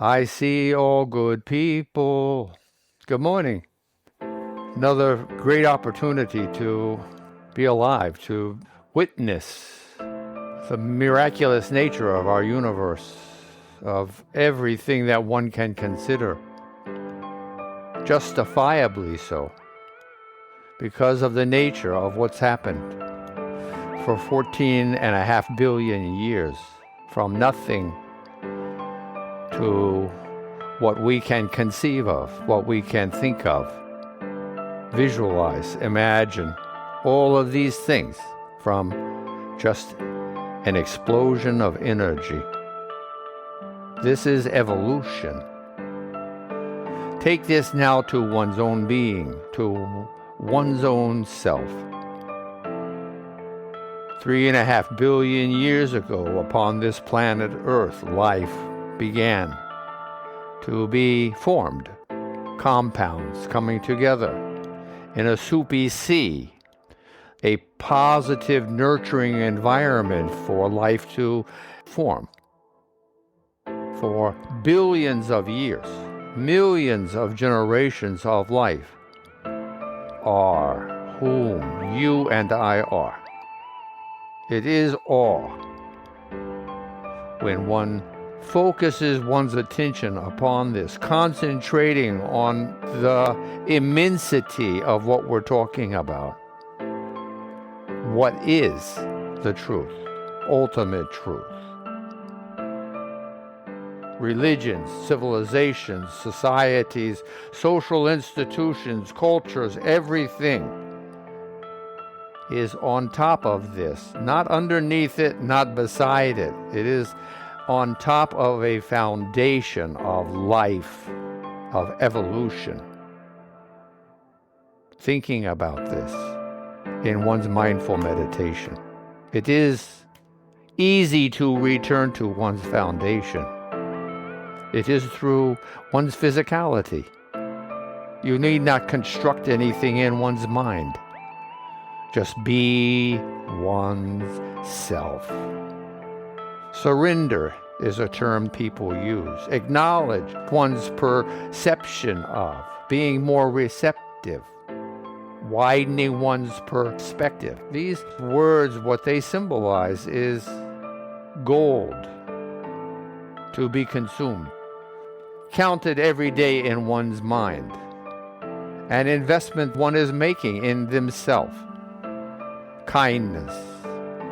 I see all good people. Good morning. Another great opportunity to be alive, to witness the miraculous nature of our universe, of everything that one can consider, justifiably so, because of the nature of what's happened for 14.5 billion years, from nothing to what we can conceive of, what we can think of, visualize, imagine, all of these things from just an explosion of energy. This is evolution. Take this now to one's own being, to one's own self. 3.5 billion years ago, upon this planet Earth, life began to be formed. Compounds coming together in a soupy sea, a positive, nurturing environment for life to form. For billions of years, millions of generations of life are whom you and I are. It is awe when one focuses one's attention upon this, concentrating on the immensity of what we're talking about. What is the truth, ultimate truth? Religions, civilizations, societies, social institutions, cultures, everything is on top of this, not underneath it, not beside it. It is on top of a foundation of life, of evolution. Thinking about this in one's mindful meditation. It is easy to return to one's foundation. It is through one's physicality. You need not construct anything in one's mind. Just be one's self. Surrender is a term people use. Acknowledge one's perception of, being more receptive, widening one's perspective. These words, what they symbolize is gold to be consumed, counted every day in one's mind, an investment one is making in themselves. Kindness,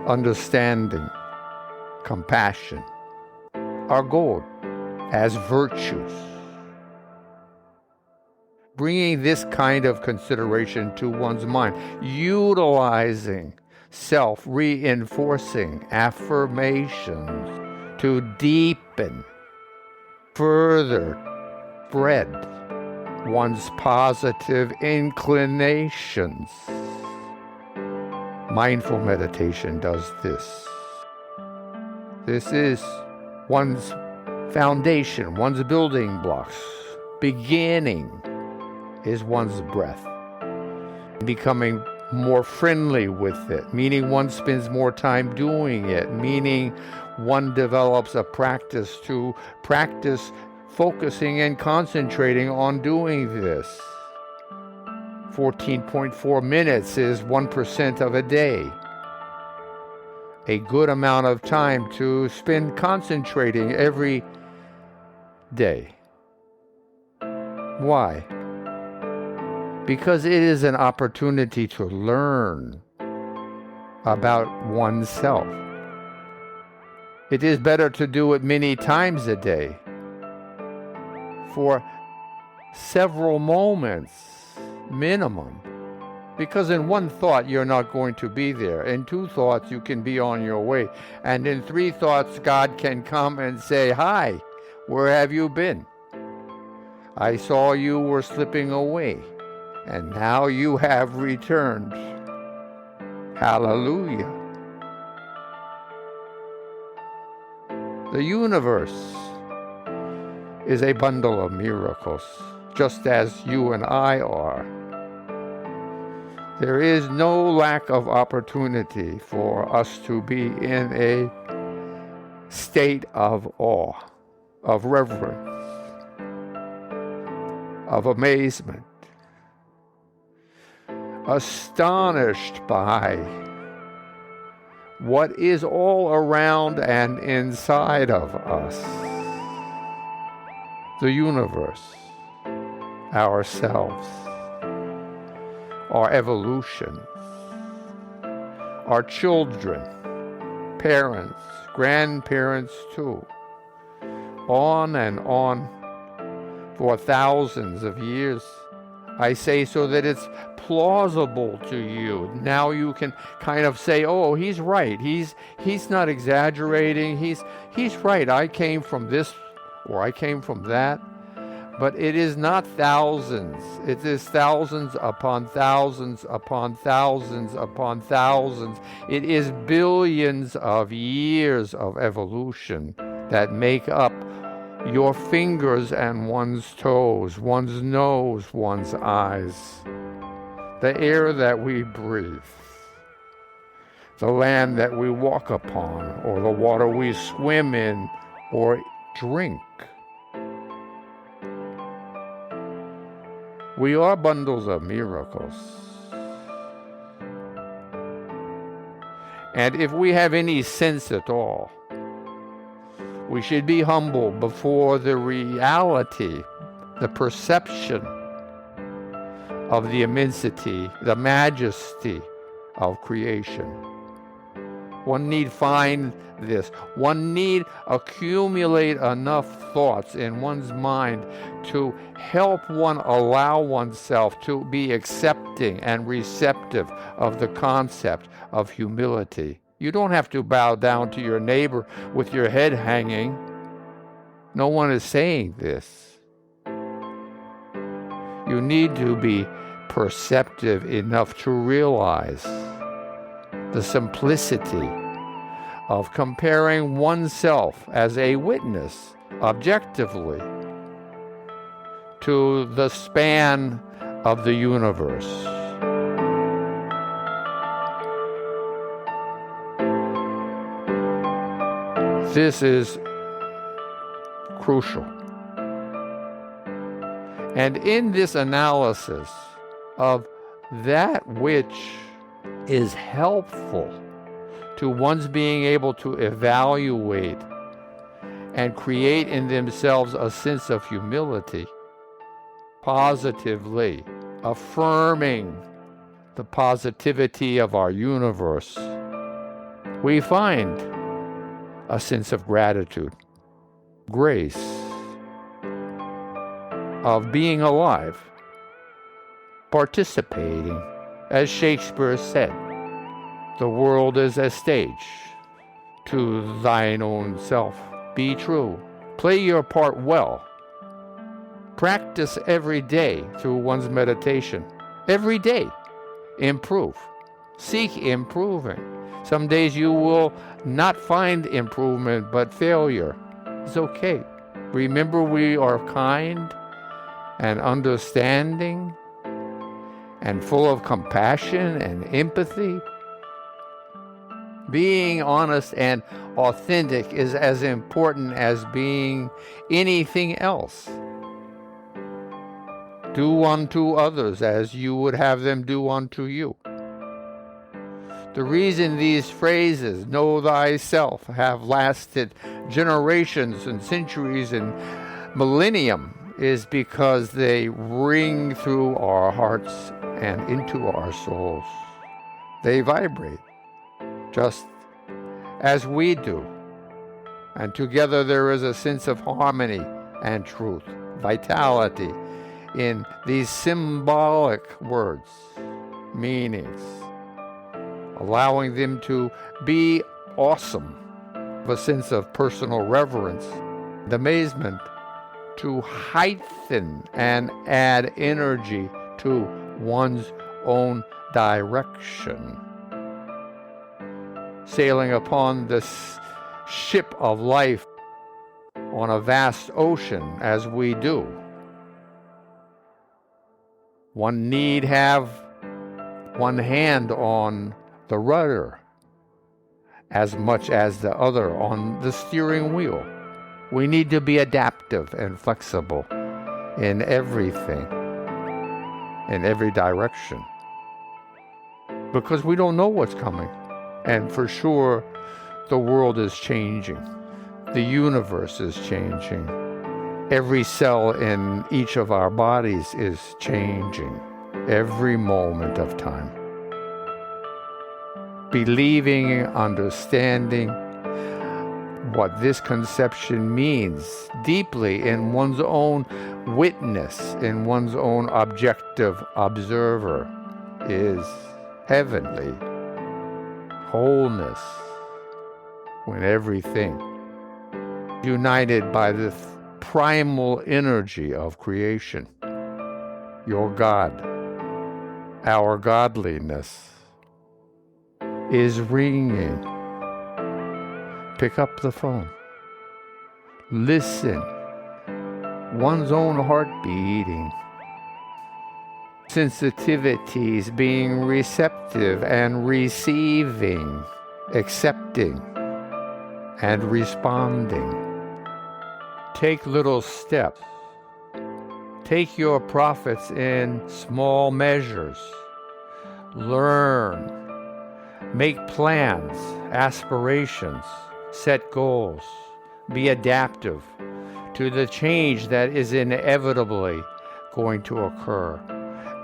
understanding, compassion are gold as virtues. Bringing this kind of consideration to one's mind, utilizing self-reinforcing affirmations to deepen, further spread one's positive inclinations. Mindful meditation does this. This is one's foundation, one's building blocks. Beginning is one's breath. Becoming more friendly with it, meaning one spends more time doing it, meaning one develops a practice to practice focusing and concentrating on doing this. 14.4 minutes is 1% of a day. A good amount of time to spend concentrating every day. Why? Because it is an opportunity to learn about oneself. It is better to do it many times a day, for several moments minimum. Because in one thought, you're not going to be there. In two thoughts, you can be on your way. And in three thoughts, God can come and say, "Hi, where have you been? I saw you were slipping away, and now you have returned." Hallelujah. The universe is a bundle of miracles, just as you and I are. There is no lack of opportunity for us to be in a state of awe, of reverence, of amazement, astonished by what is all around and inside of us. The universe, ourselves, our evolution, our children, parents, grandparents too, on and on for thousands of years. I say so that it's plausible to you. Now you can kind of say, oh, he's right. He's not exaggerating. He's right. I came from this or I came from that. But it is not thousands. It is thousands upon thousands upon thousands upon thousands. It is billions of years of evolution that make up your fingers and one's toes, one's nose, one's eyes, the air that we breathe, the land that we walk upon, or the water we swim in or drink. We are bundles of miracles. And if we have any sense at all, we should be humble before the reality, the perception of the immensity, the majesty of creation. One need find this. One need accumulate enough thoughts in one's mind to help one allow oneself to be accepting and receptive of the concept of humility. You don't have to bow down to your neighbor with your head hanging. No one is saying this. You need to be perceptive enough to realize the simplicity of comparing oneself as a witness objectively to the span of the universe. This is crucial. And in this analysis of that which is helpful to one's being able to evaluate and create in themselves a sense of humility, positively affirming the positivity of our universe, we find a sense of gratitude, grace, of being alive, participating. As Shakespeare said, the world is a stage. To thine own self be true. Play your part well. Practice every day through one's meditation. Every day, improve. Seek improving. Some days you will not find improvement, but failure. It's okay. Remember, we are kind and understanding and full of compassion and empathy. Being honest and authentic is as important as being anything else. Do unto others as you would have them do unto you. The reason these phrases, know thyself, have lasted generations and centuries and millennium is because they ring through our hearts and into our souls. They vibrate just as we do. And together there is a sense of harmony and truth, vitality in these symbolic words, meanings, allowing them to be awesome, a sense of personal reverence, and amazement, to heighten and add energy to one's own direction. Sailing upon this ship of life on a vast ocean as we do, one need have one hand on the rudder as much as the other on the steering wheel. We need to be adaptive and flexible in everything, in every direction. Because we don't know what's coming. And for sure, the world is changing. The universe is changing. Every cell in each of our bodies is changing every moment of time. Believing, understanding what this conception means deeply in one's own witness, in one's own objective observer, is heavenly wholeness. When everything united by the primal energy of creation, your God, our godliness, is ringing. Pick up the phone. Listen. One's own heart beating. Sensitivities being receptive and receiving, accepting and responding. Take little steps. Take your profits in small measures. Learn. Make plans, aspirations, set goals. Be adaptive to the change that is inevitably going to occur.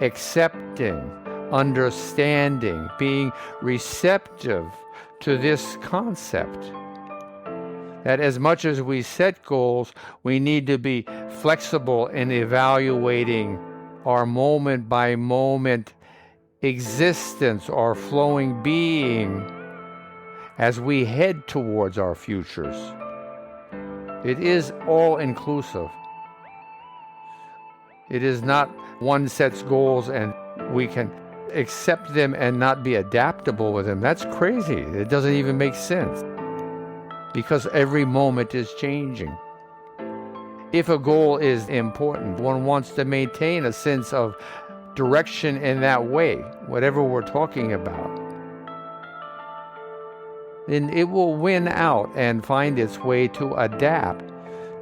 Accepting, understanding, being receptive to this concept that as much as we set goals, we need to be flexible in evaluating our moment by moment existence, our flowing being as we head towards our futures. It is all inclusive. It is not one sets goals and we can accept them and not be adaptable with them. That's crazy. It doesn't even make sense. Because every moment is changing. If a goal is important, one wants to maintain a sense of direction in that way, whatever we're talking about. Then it will win out and find its way to adapt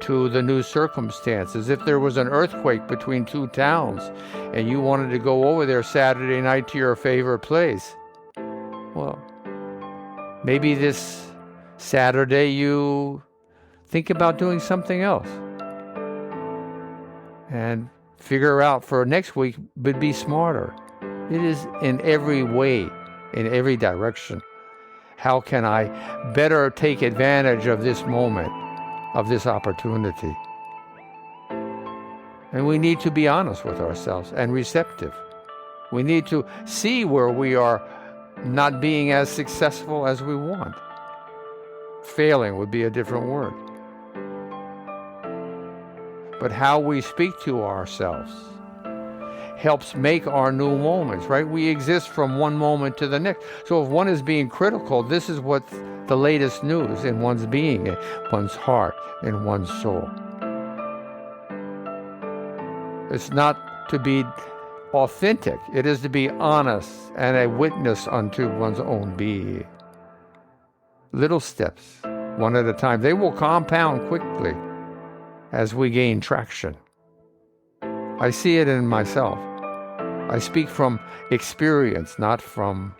to the new circumstances. If there was an earthquake between two towns and you wanted to go over there Saturday night to your favorite place, well, maybe this Saturday you think about doing something else and figure out for next week, but be smarter. It is in every way, in every direction. How can I better take advantage of this moment, of this opportunity? And we need to be honest with ourselves and receptive. We need to see where we are not being as successful as we want. Failing would be a different word. But how we speak to ourselves helps make our new moments, right? We exist from one moment to the next. So if one is being critical, this is what's the latest news in one's being, in one's heart, in one's soul. It's not to be authentic. It is to be honest and a witness unto one's own being. Little steps, one at a time. They will compound quickly as we gain traction. I see it in myself. I speak from experience, not from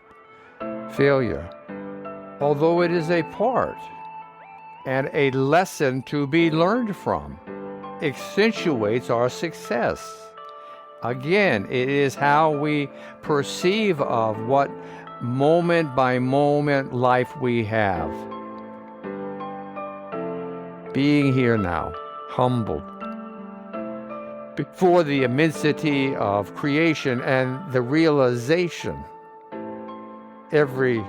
failure. Although it is a part and a lesson to be learned from, accentuates our success. Again, it is how we perceive of what moment by moment life we have. Being here now, humbled before the immensity of creation and the realization every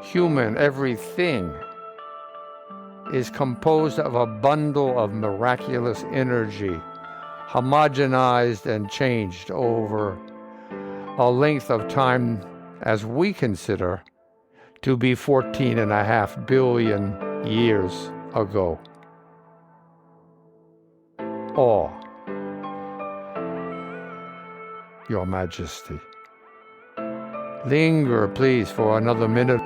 human, everything is composed of a bundle of miraculous energy, homogenized and changed over a length of time as we consider to be 14.5 billion years ago. Awe, Your Majesty. Linger, please, for another minute.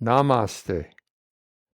Namaste.